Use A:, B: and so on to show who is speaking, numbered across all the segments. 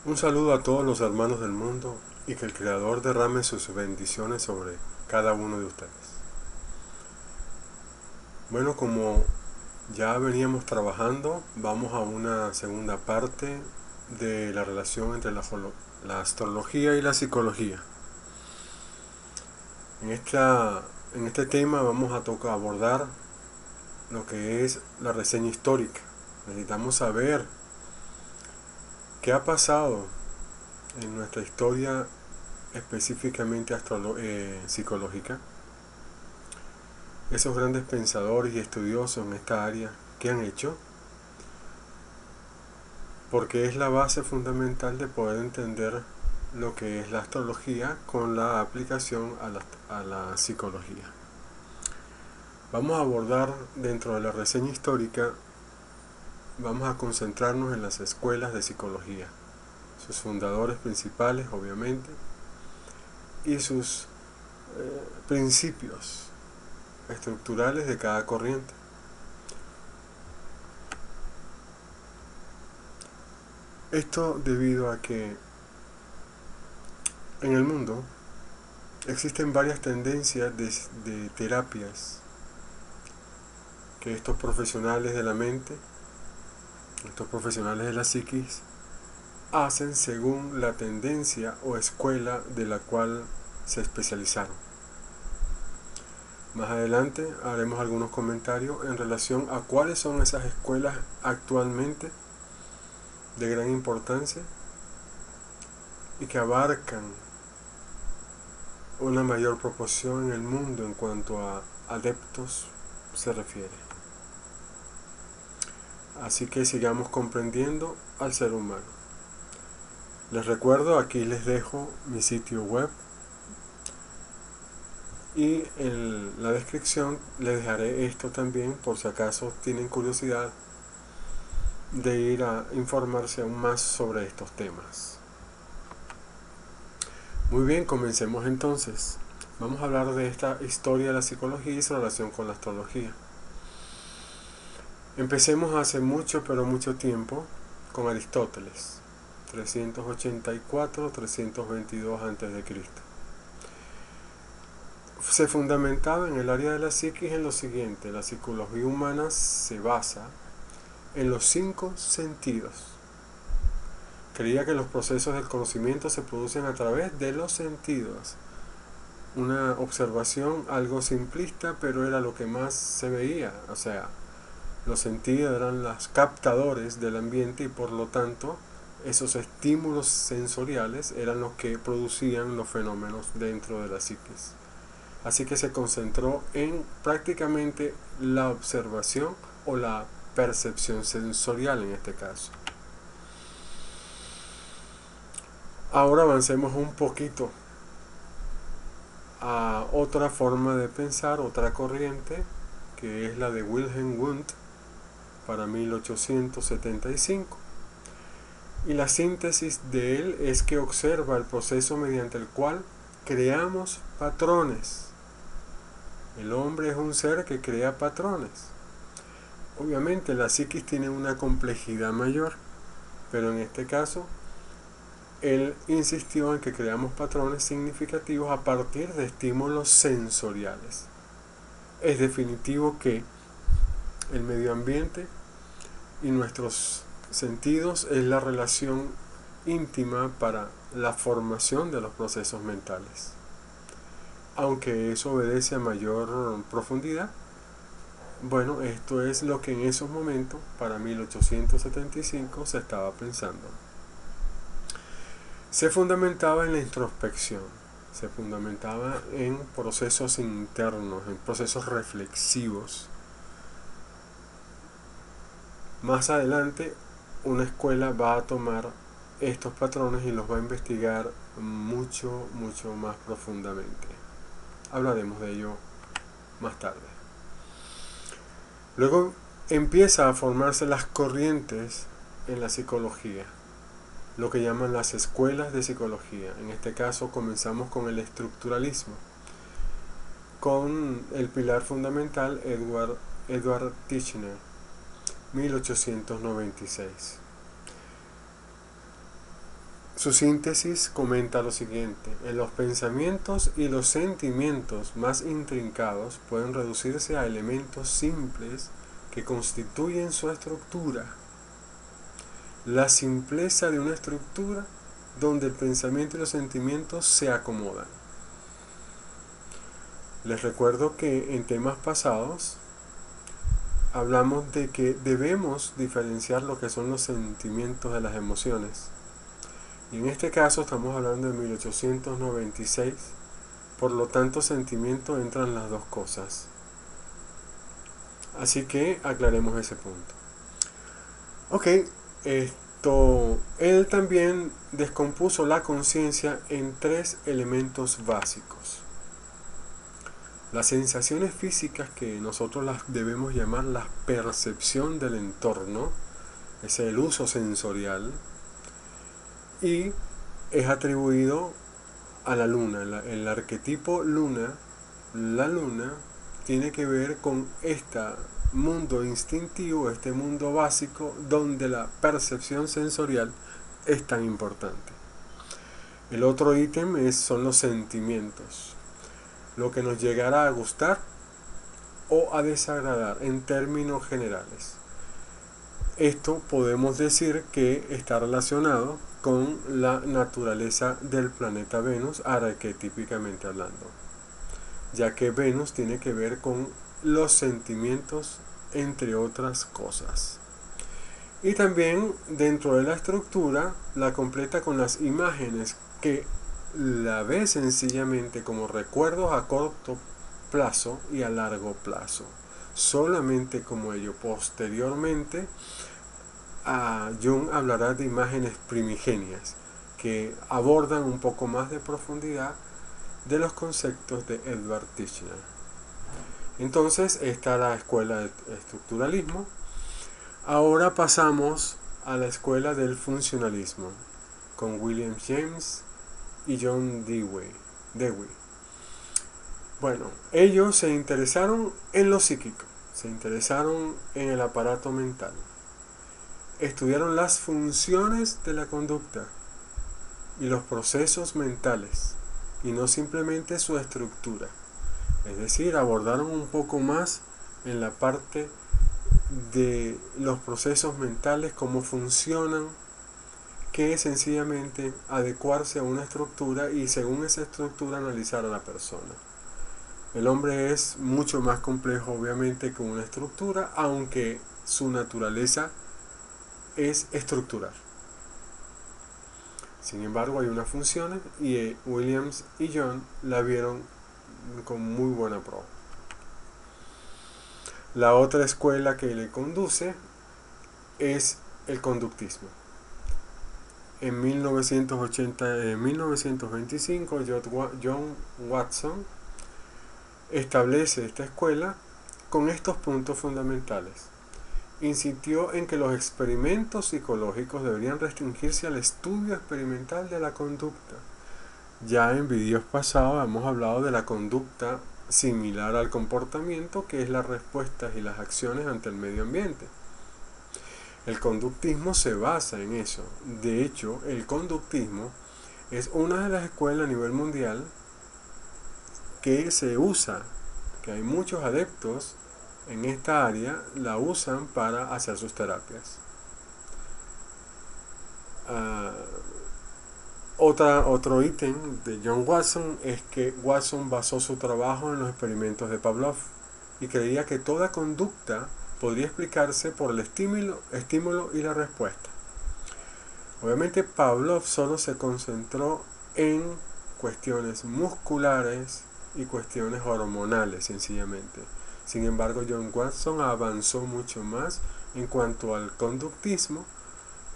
A: Un saludo a todos los hermanos del mundo y que el Creador derrame sus bendiciones sobre cada uno de ustedes. Bueno, como ya veníamos trabajando, vamos a una segunda parte de la relación entre la astrología y la psicología. En este tema vamos a abordar lo que es la reseña histórica. Necesitamos saber qué ha pasado en nuestra historia específicamente psicológica. Esos grandes pensadores y estudiosos en esta área, ¿qué han hecho? Porque es la base fundamental de poder entender lo que es la astrología con la aplicación a la psicología. Vamos a abordar dentro de la reseña histórica, vamos a concentrarnos en las escuelas de psicología, sus fundadores principales obviamente, y sus principios estructurales de cada corriente. Esto debido a que en el mundo existen varias tendencias de terapias que estos profesionales de la mente, estos profesionales de la psiquis, hacen según la tendencia o escuela de la cual se especializaron. Más adelante haremos algunos comentarios en relación a cuáles son esas escuelas actualmente de gran importancia y que abarcan una mayor proporción en el mundo en cuanto a adeptos se refiere. Así que sigamos comprendiendo al ser humano. Les recuerdo, aquí les dejo mi sitio web y en la descripción les dejaré esto también por si acaso tienen curiosidad de ir a informarse aún más sobre estos temas. Muy bien, comencemos entonces. Vamos a hablar de esta historia de la psicología y su relación con la astrología. Empecemos hace mucho, pero mucho tiempo, con Aristóteles, 384-322 a.C. Se fundamentaba en el área de la psiquis en lo siguiente: la psicología humana se basa en los 5 sentidos. Creía que los procesos del conocimiento se producen a través de los sentidos. Una observación algo simplista, pero era lo que más se veía. O sea, los sentidos eran los captadores del ambiente y por lo tanto esos estímulos sensoriales eran los que producían los fenómenos dentro de la psiquis. Así que se concentró en prácticamente la observación o la percepción sensorial en este caso. Ahora avancemos un poquito a otra forma de pensar, otra corriente, que es la de Wilhelm Wundt para 1875. Y la síntesis de él es que observa el proceso mediante el cual creamos patrones. El hombre es un ser que crea patrones. Obviamente la psiquis tiene una complejidad mayor, pero en este caso él insistió en que creamos patrones significativos a partir de estímulos sensoriales. Es definitivo que el medio ambiente y nuestros sentidos es la relación íntima para la formación de los procesos mentales. Aunque eso obedece a mayor profundidad, bueno, esto es lo que en esos momentos, para 1875, se estaba pensando. Se fundamentaba en la introspección, se fundamentaba en procesos internos, en procesos reflexivos. Más adelante, una escuela va a tomar estos patrones y los va a investigar mucho más profundamente. Hablaremos de ello más tarde. Luego empieza a formarse las corrientes en la psicología, lo que llaman las escuelas de psicología. En este caso comenzamos con el estructuralismo, con el pilar fundamental Edward Titchener, 1896. su síntesis comenta lo siguiente: en los pensamientos y los sentimientos más intrincados pueden reducirse a elementos simples que constituyen su estructura. La simpleza de una estructura donde el pensamiento y los sentimientos se acomodan. Les recuerdo que en temas pasados hablamos de que debemos diferenciar lo que son los sentimientos de las emociones. Y en este caso estamos hablando de 1896, por lo tanto sentimiento entran las dos cosas. Así que aclaremos ese punto. Ok, él también descompuso la conciencia en 3 elementos básicos. Las sensaciones físicas, que nosotros las debemos llamar la percepción del entorno, es el uso sensorial, y es atribuido a la luna. El arquetipo luna, la luna, tiene que ver con este mundo instintivo, este mundo básico, donde la percepción sensorial es tan importante. El otro ítem son los sentimientos, lo que nos llegará a gustar o a desagradar en términos generales. Esto podemos decir que está relacionado con la naturaleza del planeta Venus, arquetípicamente hablando, ya que Venus tiene que ver con los sentimientos, entre otras cosas. Y también dentro de la estructura la completa con las imágenes, que la ve sencillamente como recuerdos a corto plazo y a largo plazo, solamente como ello. Posteriormente Jung hablará de imágenes primigenias, que abordan un poco más de profundidad de los conceptos de Edward Titchener. Entonces está la escuela del estructuralismo. Ahora pasamos a la escuela del funcionalismo, con William James y John Dewey. Bueno, ellos se interesaron en lo psíquico, se interesaron en el aparato mental, estudiaron las funciones de la conducta y los procesos mentales, y no simplemente su estructura. Es decir, abordaron un poco más en la parte de los procesos mentales, cómo funcionan, que es sencillamente adecuarse a una estructura y según esa estructura analizar a la persona. El hombre es mucho más complejo, obviamente, que una estructura, aunque su naturaleza es estructural. Sin embargo, hay unas funciones y Williams y John la vieron con muy buena prueba. La otra escuela que le conduce es el conductismo. En 1925, John Watson establece esta escuela con estos puntos fundamentales. Insistió en que los experimentos psicológicos deberían restringirse al estudio experimental de la conducta. Ya en vídeos pasados hemos hablado de la conducta similar al comportamiento, que es las respuestas y las acciones ante el medio ambiente. El conductismo se basa en eso. De hecho, el conductismo es una de las escuelas a nivel mundial que se usa, que hay muchos adeptos en esta área, la usan para hacer sus terapias. Otro ítem de John Watson es que Watson basó su trabajo en los experimentos de Pavlov y creía que toda conducta podría explicarse por el estímulo y la respuesta. Obviamente Pavlov solo se concentró en cuestiones musculares y cuestiones hormonales, sencillamente. Sin embargo, John Watson avanzó mucho más en cuanto al conductismo,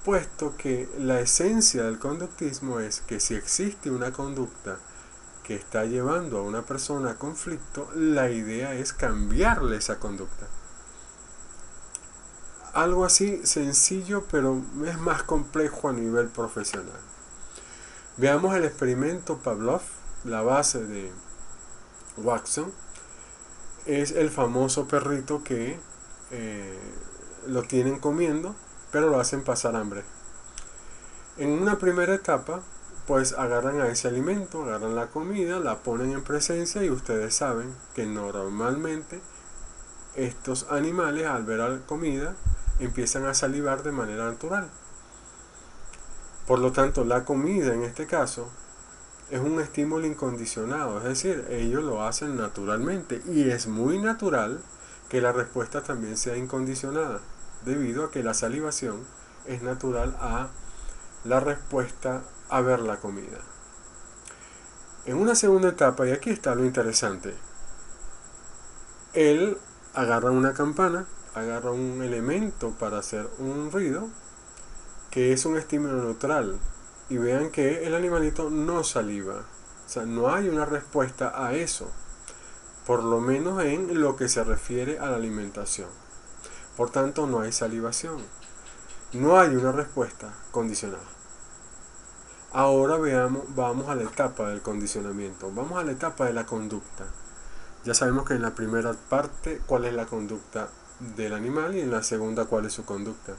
A: puesto que la esencia del conductismo es que si existe una conducta que está llevando a una persona a conflicto, la idea es cambiarle esa conducta. Algo así sencillo, pero es más complejo a nivel profesional. Veamos el experimento Pavlov. La base de Watson es el famoso perrito que lo tienen comiendo, pero lo hacen pasar hambre. En una primera etapa, pues agarran a ese alimento, agarran la comida, la ponen en presencia y ustedes saben que normalmente estos animales al ver la comida empiezan a salivar de manera natural. Por lo tanto, la comida en este caso es un estímulo incondicionado, es decir, ellos lo hacen naturalmente y es muy natural que la respuesta también sea incondicionada, debido a que la salivación es natural a la respuesta a ver la comida. En una segunda etapa, y aquí está lo interesante, él agarra una campana, agarra un elemento para hacer un ruido, que es un estímulo neutral, y vean que el animalito no saliva, o sea, no hay una respuesta a eso, por lo menos en lo que se refiere a la alimentación. Por tanto, no hay salivación, no hay una respuesta condicionada. Ahora vamos a la etapa del condicionamiento, vamos a la etapa de la conducta. Ya sabemos que en la primera parte cuál es la conducta del animal y en la segunda cuál es su conducta.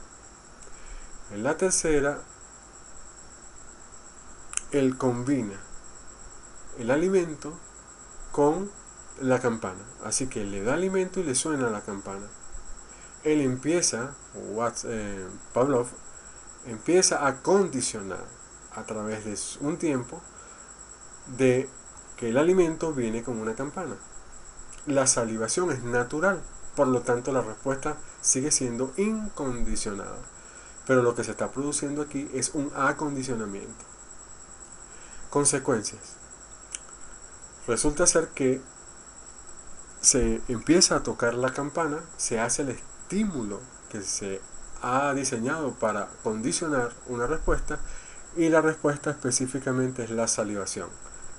A: En la tercera, él combina el alimento con la campana. Así que le da alimento y le suena la campana. Él empieza, Pavlov, empieza a condicionar a través de un tiempo de que el alimento viene con una campana. La salivación es natural, por lo tanto la respuesta sigue siendo incondicionada. Pero lo que se está produciendo aquí es un acondicionamiento. Consecuencias. Resulta ser que se empieza a tocar la campana, se hace el estímulo que se ha diseñado para condicionar una respuesta y la respuesta específicamente es la salivación.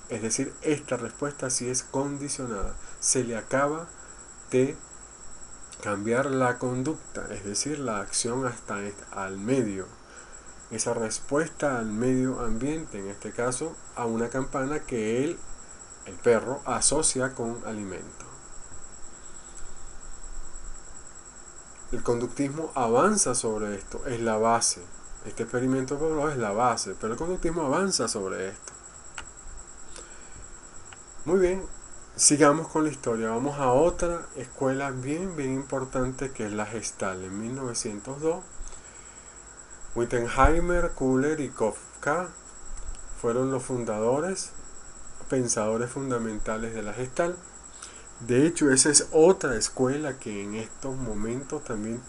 A: Es decir, esta respuesta sí es condicionada. Se le acaba de cambiar la conducta, es decir, la acción hasta al medio. Esa respuesta al medio ambiente, en este caso, a una campana que el perro, asocia con alimento. El conductismo avanza sobre esto, es la base. Este experimento de Pavlov es la base, pero el conductismo avanza sobre esto. Muy bien, sigamos con la historia. Vamos a otra escuela bien importante que es la Gestalt. En 1902, Wittenheimer, Köhler y Kafka fueron los fundadores, pensadores fundamentales de la Gestalt. De hecho, esa es otra escuela que en estos momentos también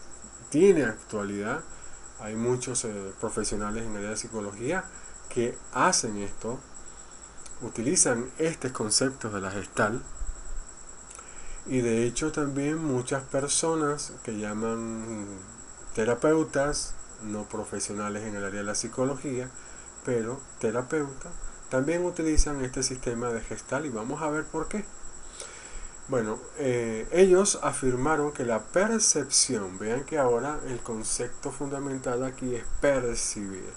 A: tiene actualidad. Hay muchos profesionales en el área de psicología que hacen esto, utilizan estos conceptos de la Gestalt. Y de hecho también muchas personas que llaman terapeutas, no profesionales en el área de la psicología, pero terapeutas, también utilizan este sistema de Gestalt y vamos a ver por qué. Bueno, ellos afirmaron que la percepción, vean que ahora el concepto fundamental aquí es percibir.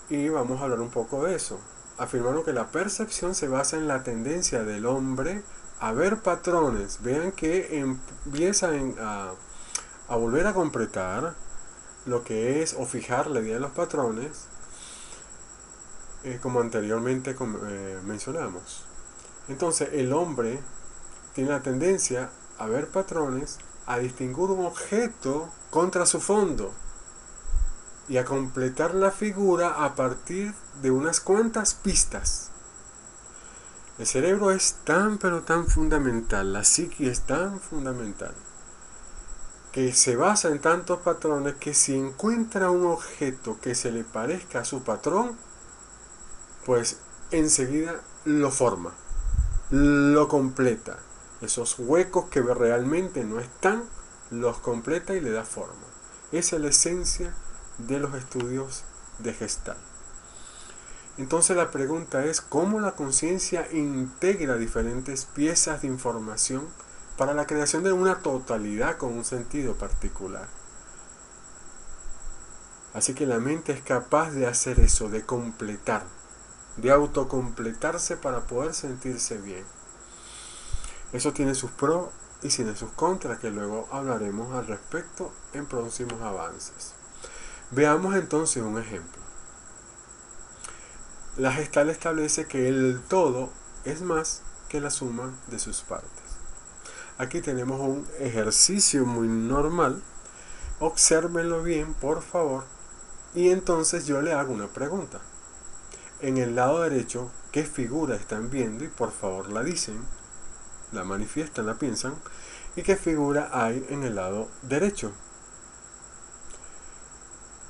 A: Y vamos a hablar un poco de eso. Afirmaron que la percepción se basa en la tendencia del hombre a ver patrones. Vean que empieza a volver a completar lo que es o fijar la idea de los patrones, como anteriormente mencionamos. Entonces el hombre tiene la tendencia a ver patrones, a distinguir un objeto contra su fondo y a completar la figura a partir de unas cuantas pistas. El cerebro es tan pero tan fundamental, la psique es tan fundamental, que se basa en tantos patrones que si encuentra un objeto que se le parezca a su patrón, pues enseguida lo forma, lo completa. Esos huecos que realmente no están, los completa y le da forma. Esa es la esencia de los estudios de Gestalt. Entonces la pregunta es cómo la conciencia integra diferentes piezas de información para la creación de una totalidad con un sentido particular. Así que la mente es capaz de hacer eso, de completar, de autocompletarse para poder sentirse bien. Eso tiene sus pros y tiene sus contras, que luego hablaremos al respecto en próximos avances. Veamos entonces un ejemplo. La Gestalt establece que el todo es más que la suma de sus partes. Aquí tenemos un ejercicio muy normal. Obsérvenlo bien, por favor. Y entonces yo le hago una pregunta. En el lado derecho, ¿qué figura están viendo? Y por favor la dicen, la manifiestan, la piensan. ¿Y qué figura hay en el lado derecho?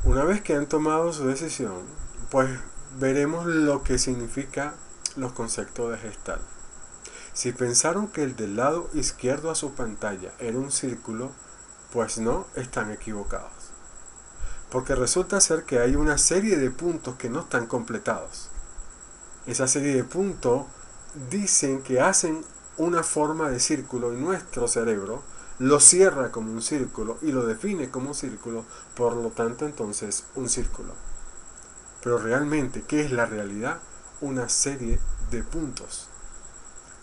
A: Una vez que han tomado su decisión, pues veremos lo que significa los conceptos de Gestalt. Si pensaron que el del lado izquierdo a su pantalla era un círculo, pues no, están equivocados. Porque resulta ser que hay una serie de puntos que no están completados. Esa serie de puntos dicen que hacen una forma de círculo y nuestro cerebro lo cierra como un círculo y lo define como un círculo, por lo tanto entonces un círculo. Pero realmente, ¿qué es la realidad? Una serie de puntos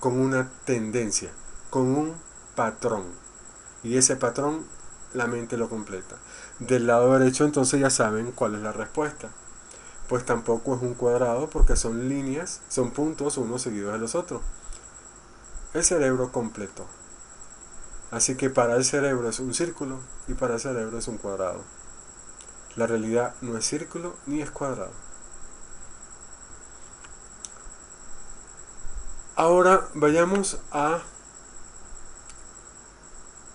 A: con una tendencia, con un patrón. Y ese patrón la mente lo completa. Del lado derecho entonces ya saben cuál es la respuesta. Pues tampoco es un cuadrado porque son líneas, son puntos unos seguidos de los otros. El cerebro completó. Así que para el cerebro es un círculo y para el cerebro es un cuadrado. La realidad no es círculo ni es cuadrado. Ahora vayamos a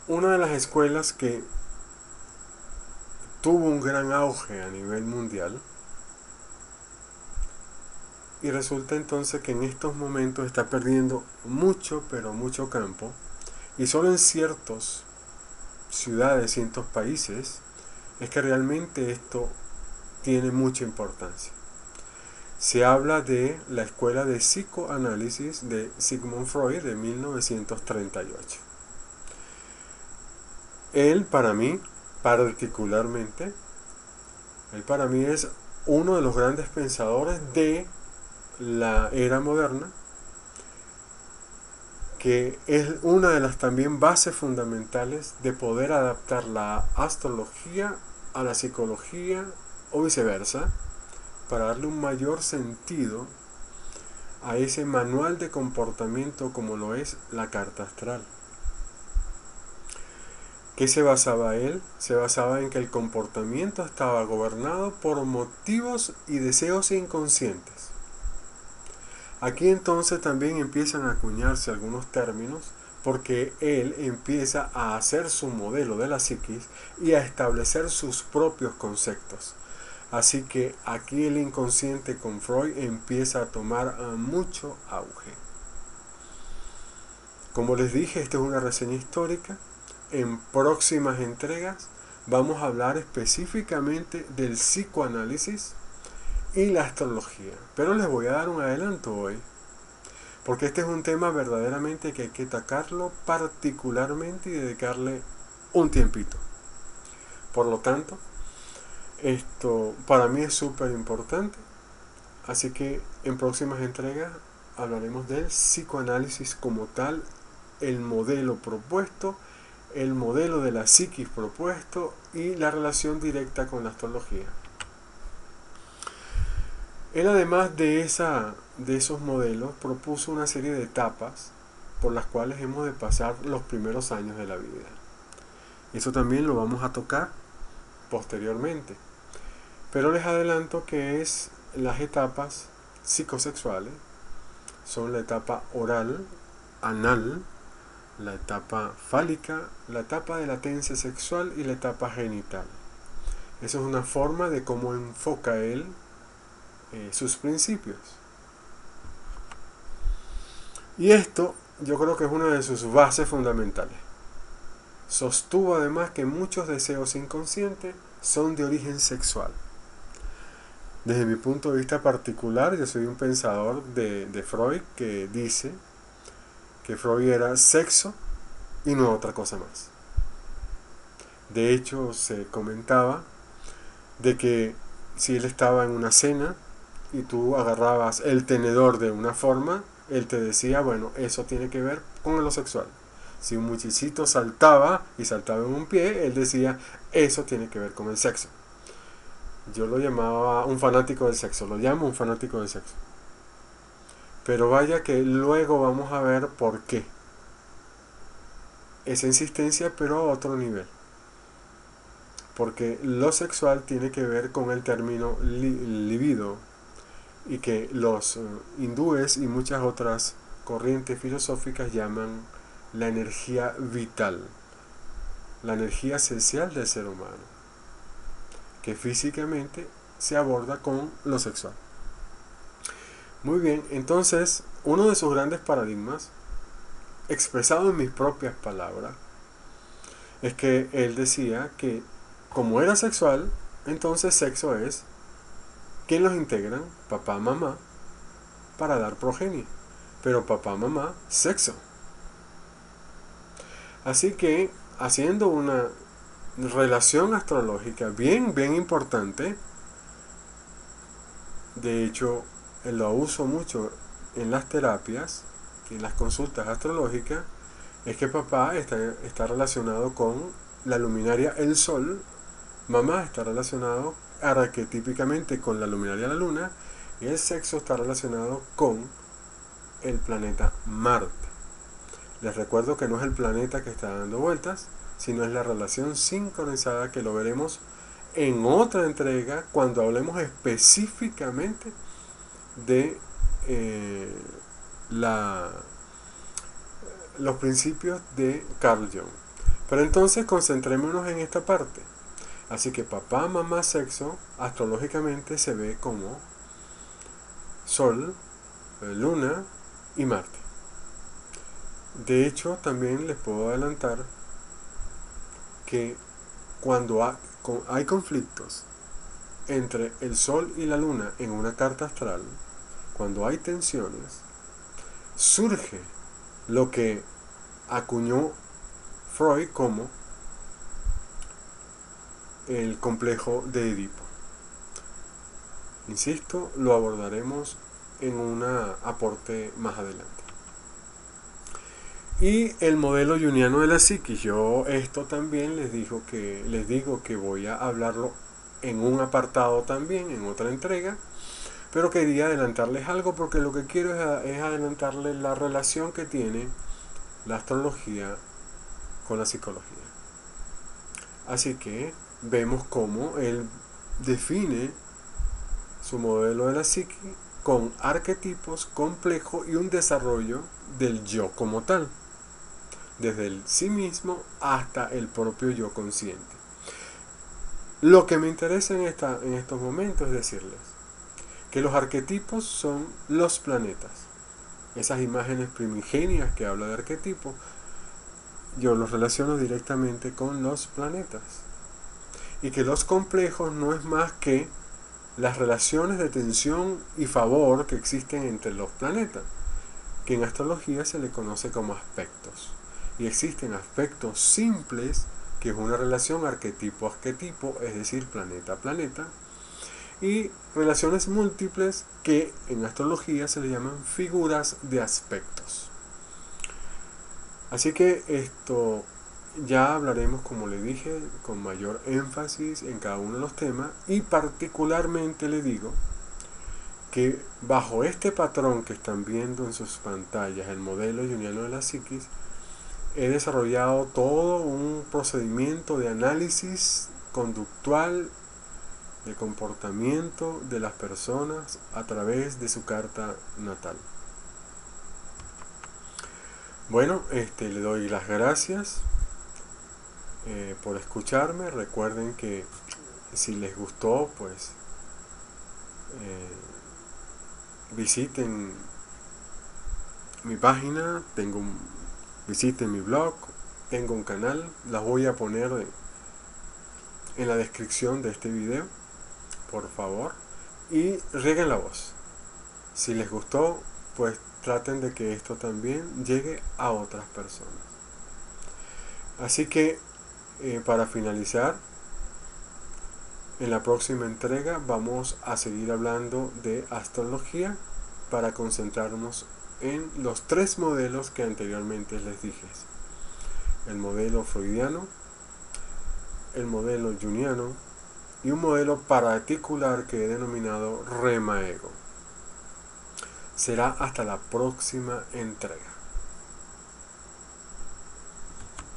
A: una de las escuelas que tuvo un gran auge a nivel mundial. Y resulta entonces que en estos momentos está perdiendo mucho, pero mucho campo. Y solo en ciertas ciudades, ciertos países, es que realmente esto tiene mucha importancia. Se habla de la escuela de psicoanálisis de Sigmund Freud de 1938. Él para mí, particularmente, es uno de los grandes pensadores de la era moderna, que es una de las también bases fundamentales de poder adaptar la astrología a la psicología o viceversa, para darle un mayor sentido a ese manual de comportamiento como lo es la carta astral. ¿Qué se basaba él? Se basaba en que el comportamiento estaba gobernado por motivos y deseos inconscientes. Aquí entonces también empiezan a acuñarse algunos términos porque él empieza a hacer su modelo de la psiquis y a establecer sus propios conceptos. Así que aquí el inconsciente con Freud empieza a tomar mucho auge. Como les dije, esta es una reseña histórica. En próximas entregas vamos a hablar específicamente del psicoanálisis y la astrología. Pero les voy a dar un adelanto hoy, porque este es un tema verdaderamente que hay que atacarlo particularmente y dedicarle un tiempito. Por lo tanto, esto para mí es súper importante. Así que en próximas entregas hablaremos del psicoanálisis como tal, el modelo propuesto, el modelo de la psiquis propuesto y la relación directa con la astrología. Él, además de esos modelos, propuso una serie de etapas por las cuales hemos de pasar los primeros años de la vida. Eso también lo vamos a tocar posteriormente. Pero les adelanto que las etapas psicosexuales son la etapa oral, anal, la etapa fálica, la etapa de latencia sexual y la etapa genital. Esa es una forma de cómo enfoca él sus principios. Y esto yo creo que es una de sus bases fundamentales. Sostuvo además que muchos deseos inconscientes son de origen sexual. Desde mi punto de vista particular, yo soy un pensador de Freud que dice que Freud era sexo y no otra cosa más. De hecho, se comentaba de que si él estaba en una cena y tú agarrabas el tenedor de una forma, él te decía, bueno, eso tiene que ver con lo sexual. Si un muchachito saltaba y saltaba en un pie, él decía, eso tiene que ver con el sexo. Yo lo llamaba un fanático del sexo, lo llamo un fanático del sexo. Pero vaya que luego vamos a ver por qué. Esa insistencia, pero a otro nivel. Porque lo sexual tiene que ver con el término libido, y que los hindúes y muchas otras corrientes filosóficas llaman la energía vital, la energía esencial del ser humano, que físicamente se aborda con lo sexual. Muy bien, entonces uno de sus grandes paradigmas, expresado en mis propias palabras, es que él decía que como era sexual, entonces sexo es ¿quién los integran? Papá, mamá, para dar progenie. Pero papá, mamá, sexo. Así que, haciendo una relación astrológica bien importante, de hecho, lo uso mucho en las terapias, en las consultas astrológicas, es que papá está relacionado con la luminaria el sol, mamá está relacionado arquetípicamente con la luminaria la luna, y el sexo está relacionado con el planeta Marte. Les recuerdo que no es el planeta que está dando vueltas, sino es la relación sincronizada, que lo veremos en otra entrega cuando hablemos específicamente de los principios de Carl Jung. Pero entonces concentrémonos en esta parte. Así que papá, mamá, sexo, astrológicamente se ve como Sol, Luna y Marte. De hecho, también les puedo adelantar que cuando hay conflictos entre el Sol y la Luna en una carta astral, cuando hay tensiones, surge lo que acuñó Freud como el complejo de Edipo. Insisto, lo abordaremos en un aporte más adelante. Y el modelo junguiano de la psiquis, yo esto también les digo que voy a hablarlo en un apartado también, en otra entrega, pero quería adelantarles algo porque lo que quiero es adelantarles la relación que tiene la astrología con la psicología. Así que vemos cómo él define su modelo de la psique con arquetipos complejos y un desarrollo del yo como tal, desde el sí mismo hasta el propio yo consciente. Lo que me interesa en estos momentos es decirles que los arquetipos son los planetas. Esas imágenes primigenias que habla de arquetipos, yo los relaciono directamente con los planetas. Y que los complejos no es más que las relaciones de tensión y favor que existen entre los planetas, que en astrología se le conoce como aspectos. Y existen aspectos simples, que es una relación arquetipo-arquetipo, es decir, planeta-planeta, y relaciones múltiples, que en astrología se le llaman figuras de aspectos. Así que esto ya hablaremos, como le dije, con mayor énfasis en cada uno de los temas, y particularmente le digo que bajo este patrón que están viendo en sus pantallas, el modelo junguiano de la psiquis, he desarrollado todo un procedimiento de análisis conductual, de comportamiento de las personas a través de su carta natal. Bueno, le doy las gracias por escucharme. Recuerden que si les gustó, pues visiten mi página, visiten mi blog, tengo un canal, las voy a poner en la descripción de este video, por favor, y rieguen la voz. Si les gustó, pues traten de que esto también llegue a otras personas. Así que para finalizar, en la próxima entrega vamos a seguir hablando de astrología para concentrarnos en los 3 modelos que anteriormente les dije: el modelo freudiano, el modelo junguiano y un modelo particular que he denominado Remaego. Será hasta la próxima entrega.